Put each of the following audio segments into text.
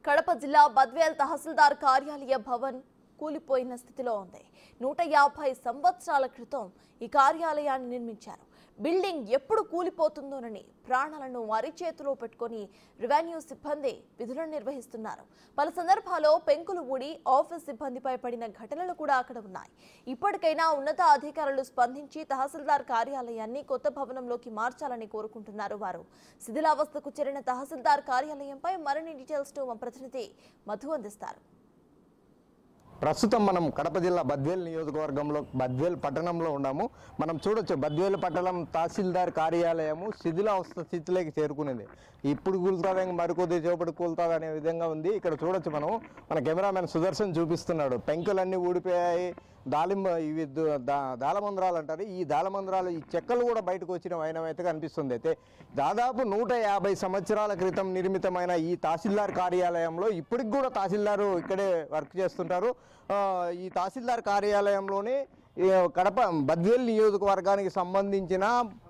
కడప జిల్లా బద్వేల్ తహసీల్దార్ కార్యాలయ భవన్ కూలిపోయిన స్థితిలో ఉంది. 150 సంవత్సరాల క్రితం ఈ కార్యాలయాన్ని నిర్మించారు. బిల్డింగ్ ఎప్పుడు కూలిపోతుందోనని ప్రాణాలను అరిచేతిలో పెట్టుకొని రెవెన్యూ సిబ్బంది విధులను నిర్వహిస్తున్నారు. పలు సందర్భాల్లో పెంకులు ఊడి ఆఫీస్ సిబ్బందిపై పడిన ఘటనలు కూడా అక్కడ ఉన్నాయి. ఇప్పటికైనా ఉన్నత అధికారులు స్పందించి తహసీల్దార్ కార్యాలయాన్ని కొత్త భవనంలోకి మార్చాలని కోరుకుంటున్నారు వారు. శిథిలావస్థకు చేరిన తహసీల్దార్ కార్యాలయంపై మరిన్ని డీటెయిల్స్ మా ప్రతినిధి మధు అందిస్తారు. ప్రస్తుతం మనం కడప జిల్లా బద్వేల్ నియోజకవర్గంలో బద్వేల్ పట్టణంలో ఉన్నాము. మనం చూడొచ్చు బద్వేల్ పట్టణం తహసీల్దార్ కార్యాలయము శిథిలావస్థ స్థితిలోకి చేరుకునేది. ఇప్పుడు కూలుతుంది, మరికొద్ది చేపటి కూలుతుంది అనే విధంగా ఉంది. ఇక్కడ చూడొచ్చు మన కెమెరామెన్ సుదర్శన్ చూపిస్తున్నాడు. పెంకులన్నీ ఊడిపోయాయి. ఇవి దాళమంద్రాలు అంటారు. ఈ దాళమంద్రాలు ఈ చెక్కలు కూడా బయటకు వచ్చిన వైనమైతే కనిపిస్తుంది. అయితే దాదాపు 150 సంవత్సరాల క్రితం నిర్మితమైన ఈ తహసీల్దార్ కార్యాలయంలో ఇప్పటికి కూడా తహసీల్దారు ఇక్కడే వర్క్ చేస్తుంటారు. ఈ తహసీల్దార్ కార్యాలయంలోనే కడప బద్వేల్ నియోజకవర్గానికి సంబంధించిన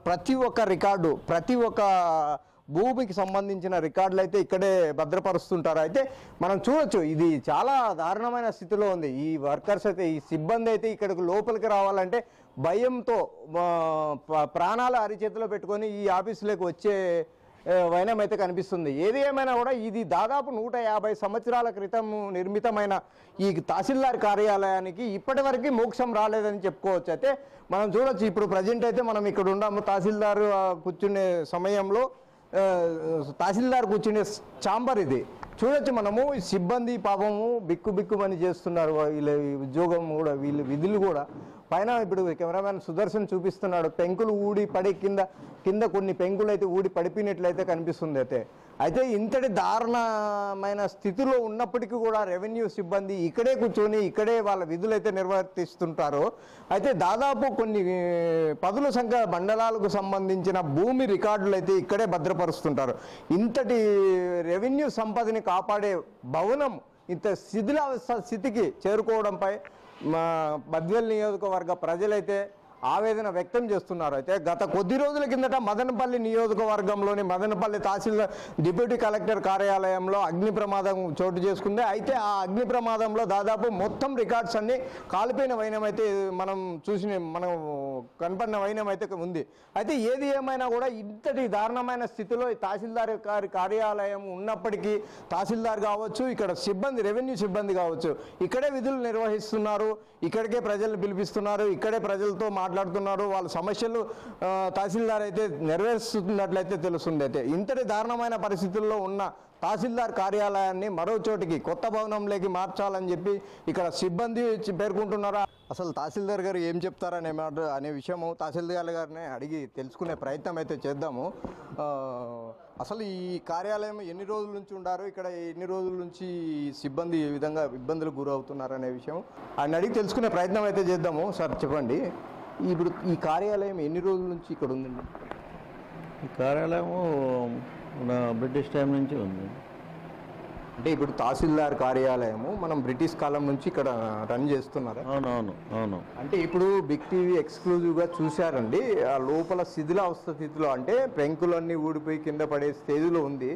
ప్రతి ఒక్క రికార్డు, ప్రతి ఒక్క భూమికి సంబంధించిన రికార్డులు అయితే ఇక్కడే భద్రపరుస్తుంటారు. అయితే మనం చూడొచ్చు ఇది చాలా దారుణమైన స్థితిలో ఉంది. ఈ వర్కర్స్ అయితే, ఈ సిబ్బంది అయితే ఇక్కడికి లోపలికి రావాలంటే భయంతో ప్రాణాలు అరిచేతిలో పెట్టుకొని ఈ ఆఫీసులోకి వచ్చే వైనం అయితే కనిపిస్తుంది. ఏది ఏమైనా కూడా ఇది దాదాపు 150 సంవత్సరాల క్రితం నిర్మితమైన ఈ తహసీల్దార్ కార్యాలయానికి ఇప్పటి వరకు మోక్షం రాలేదని చెప్పుకోవచ్చు. అయితే మనం చూడొచ్చు ఇప్పుడు ప్రజెంట్ అయితే మనం ఇక్కడ ఉన్నాము. తహసీల్దార్ కూర్చునే సమయంలో తహసీల్దార్ కూర్చునే ఛాంబర్ ఇది చూడొచ్చు. మనము సిబ్బంది పాపము బిక్కుమని చేస్తున్నారు. వీళ్ళ ఉద్యోగం కూడా, వీళ్ళ విధులు కూడా పైన ఇప్పుడు కెమెరామెన్ సుదర్శన్ చూపిస్తున్నాడు. పెంకులు ఊడి పడి కింద కొన్ని పెంకులు అయితే ఊడి పడిపోయినట్లయితే కనిపిస్తుంది. అయితే ఇంతటి దారుణమైన స్థితిలో ఉన్నప్పటికీ కూడా రెవెన్యూ సిబ్బంది ఇక్కడే కూర్చొని ఇక్కడే వాళ్ళ విధులు అయితే నిర్వర్తిస్తుంటారు. అయితే దాదాపు కొన్ని పదుల సంఖ్య మండలాలకు సంబంధించిన భూమి రికార్డులు అయితే ఇక్కడే భద్రపరుస్తుంటారు. ఇంతటి రెవెన్యూ సంపదని కాపాడే భవనం ఇంత శిథిలావస్థ స్థితికి చేరుకోవడంపై బద్వేల్ నియోజకవర్గ ప్రజలైతే ఆవేదన వ్యక్తం చేస్తున్నారు. అయితే గత కొద్ది రోజుల కిందట మదనపల్లి నియోజకవర్గంలోని మదనపల్లి తహసీల్దార్ డిప్యూటీ కలెక్టర్ కార్యాలయంలో అగ్ని ప్రమాదం చోటు చేసుకుంది. అయితే ఆ అగ్ని ప్రమాదంలో దాదాపు మొత్తం రికార్డ్స్ అన్ని కాలిపోయిన వైనమైతే మనం కనపడిన వైనం అయితే ఉంది. అయితే ఏది ఏమైనా కూడా ఇంతటి దారుణమైన స్థితిలో తహసీల్దార్ కార్యాలయం ఉన్నప్పటికీ తహసీల్దార్ కావచ్చు, ఇక్కడ సిబ్బంది, రెవెన్యూ సిబ్బంది కావచ్చు, ఇక్కడే విధులు నిర్వహిస్తున్నారు. ఇక్కడికే ప్రజలను పిలిపిస్తున్నారు, ఇక్కడే ప్రజలతో మాట్లాడుతున్నారు. వాళ్ళ సమస్యలు తహసీల్దార్ అయితే నెరవేరుస్తున్నట్లయితే తెలుస్తుంది. అయితే ఇంతటి దారుణమైన పరిస్థితుల్లో ఉన్న తహసీల్దార్ కార్యాలయాన్ని మరో చోటికి కొత్త భవనంలోకి మార్చాలని చెప్పి ఇక్కడ సిబ్బంది పేర్కొంటున్నారు. అసలు తహసీల్దార్ గారు ఏం చెప్తారనే విషయము తహసీల్దార్ గారిని అడిగి తెలుసుకునే ప్రయత్నం అయితే చేద్దాము. అసలు ఈ కార్యాలయం ఎన్ని రోజుల నుంచి ఉండారు, ఇక్కడ ఎన్ని రోజుల నుంచి సిబ్బంది ఏ విధంగా ఇబ్బందులకు గురవుతున్నారు అనే విషయం ఆయన అడిగి తెలుసుకునే ప్రయత్నం అయితే చేద్దాము. సార్ చెప్పండి, ఇప్పుడు ఈ కార్యాలయం ఎన్ని రోజుల నుంచి ఇక్కడ ఉందండి? ఈ కార్యాలయము బ్రిటిష్ టైం నుంచి ఉంది. అంటే ఇప్పుడు తహసీల్దార్ కార్యాలయము మనం బ్రిటిష్ కాలం నుంచి ఇక్కడ రన్ చేస్తున్నారు. అవును. అంటే ఇప్పుడు బిగ్ టీవీ ఎక్స్క్లూజివ్గా చూశారండి. ఆ లోపల శిథిలావస్థ స్థితిలో, అంటే పెంకులన్నీ ఊడిపోయి కింద పడే స్టేజ్లో ఉంది.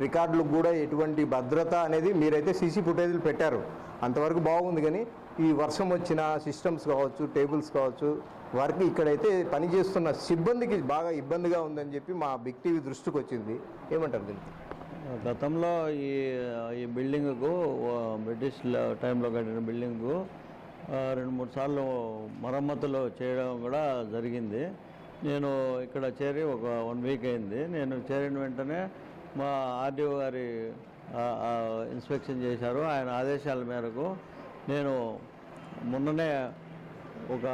రికార్డులకు కూడా ఎటువంటి భద్రత అనేది మీరైతే సీసీ ఫుటేజ్లు పెట్టారు, అంతవరకు బాగుంది. కానీ ఈ వర్షం వచ్చిన సిస్టమ్స్ కావచ్చు, టేబుల్స్ కావచ్చు, వారికి ఇక్కడైతే పనిచేస్తున్న సిబ్బందికి బాగా ఇబ్బందిగా ఉందని చెప్పి మా బిగ్ టీవీ దృష్టికి వచ్చింది. ఏమంటారు దీనికి? గతంలో ఈ బిల్డింగ్కు బ్రిటిష్ టైంలో కట్టిన బిల్డింగ్కు 2-3 సార్లు మరమ్మతులు చేయడం కూడా జరిగింది. నేను ఇక్కడ చేరి ఒక 1 వీక్ అయింది. నేను చేరిన వెంటనే మా ఆర్డీఓ గారి ఇన్స్పెక్షన్ చేశారు. ఆయన ఆదేశాల మేరకు నేను మొన్ననే ఒక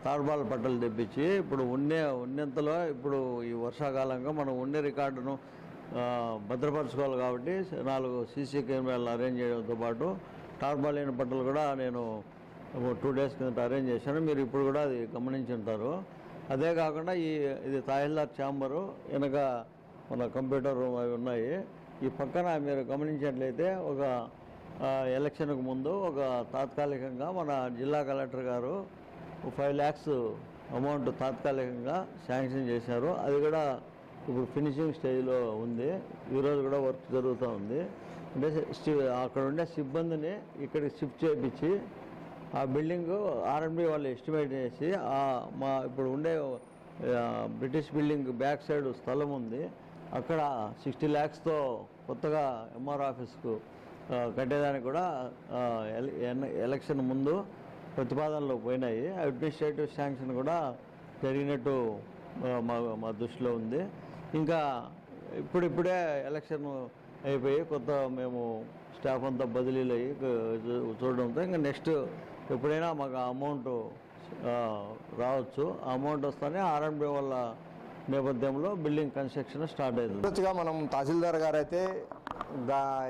తాడుబాల పట్టలు తెప్పించి ఇప్పుడు ఉన్నంతలో ఇప్పుడు ఈ వర్షాకాలంగా మనం ఉండే రికార్డును భద్రపరచుకోవాలి కాబట్టి 4 సీసీ కెమెరాలు అరేంజ్ చేయడంతో పాటు టార్పాలిన్ పట్టలు కూడా నేను 2 డేస్ కింద అరేంజ్ చేశాను. మీరు ఇప్పుడు కూడా అది గమనించి ఉంటారు. అదే కాకుండా ఇది తహసీల్దార్ ఛాంబరు, వెనక మన కంప్యూటర్ రూమ్ అవి ఉన్నాయి. ఈ పక్కన మీరు గమనించినట్లయితే ఒక ఎలక్షన్కు ముందు ఒక తాత్కాలికంగా మన జిల్లా కలెక్టర్ గారు 5 lakhs అమౌంట్ తాత్కాలికంగా శాంక్షన్ చేశారు. అది కూడా ఇప్పుడు ఫినిషింగ్ స్టేజ్లో ఉంది. ఈరోజు కూడా వర్క్ జరుగుతూ ఉంది. అంటే అక్కడ ఉండే సిబ్బందిని ఇక్కడికి షిఫ్ట్ చేయించి ఆ బిల్డింగ్ ఆర్ఎండ్బి వాళ్ళు ఎస్టిమేట్ చేసి మా ఇప్పుడు ఉండే బ్రిటిష్ బిల్డింగ్ బ్యాక్ సైడ్ స్థలం ఉంది, అక్కడ 60 lakhsతో కొత్తగా ఎంఆర్ ఆఫీస్కు కట్టేదానికి కూడా ఎలక్షన్ ముందు ప్రతిపాదనలు పోయినాయి. అడ్మినిస్ట్రేటివ్ శాంక్షన్ కూడా జరిగినట్టు మా దృష్టిలో ఉంది. ఇంకా ఇప్పుడిప్పుడే ఎలక్షన్ అయిపోయి కొత్త మేము స్టాఫ్ అంతా బదిలీలు అయ్యి చూడడంతో ఇంకా నెక్స్ట్ ఎప్పుడైనా మాకు అమౌంట్ రావచ్చు. ఆ అమౌంట్ వస్తేనే ఆర్ఎండ్బి వాళ్ళ నేపథ్యంలో బిల్డింగ్ కన్స్ట్రక్షన్ స్టార్ట్ అవుతుంది. తరచుగా మనం తహసీల్దార్ గారు అయితే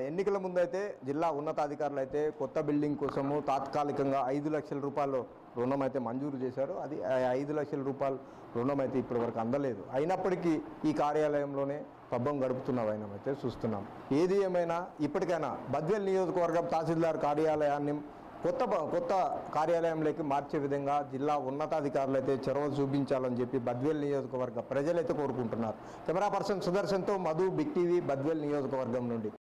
ఎన్నికల ముందు అయితే జిల్లా ఉన్నతాధికారులు అయితే కొత్త బిల్డింగ్ కోసము తాత్కాలికంగా 5 లక్షల రూపాయలు రుణం అయితే మంజూరు చేశారు. అది 5 లక్షల రూపాయలు రుణం అయితే ఇప్పటి వరకు అందలేదు. అయినప్పటికీ ఈ కార్యాలయంలోనే పబ్బం గడుపుతున్న వైనం అయితే చూస్తున్నాం. ఏది ఏమైనా ఇప్పటికైనా బద్వేల్ నియోజకవర్గం తహసీల్దార్ కార్యాలయాన్ని కొత్త కార్యాలయంలోకి మార్చే విధంగా జిల్లా ఉన్నతాధికారులు అయితే చొరవ చూపించాలని చెప్పి బద్వేల్ నియోజకవర్గ ప్రజలైతే కోరుకుంటున్నారు. కెమెరా పర్సన్ సుదర్శన్తో మధు, బిగ్ టీవీ, బద్వేల్ నియోజకవర్గం నుండి.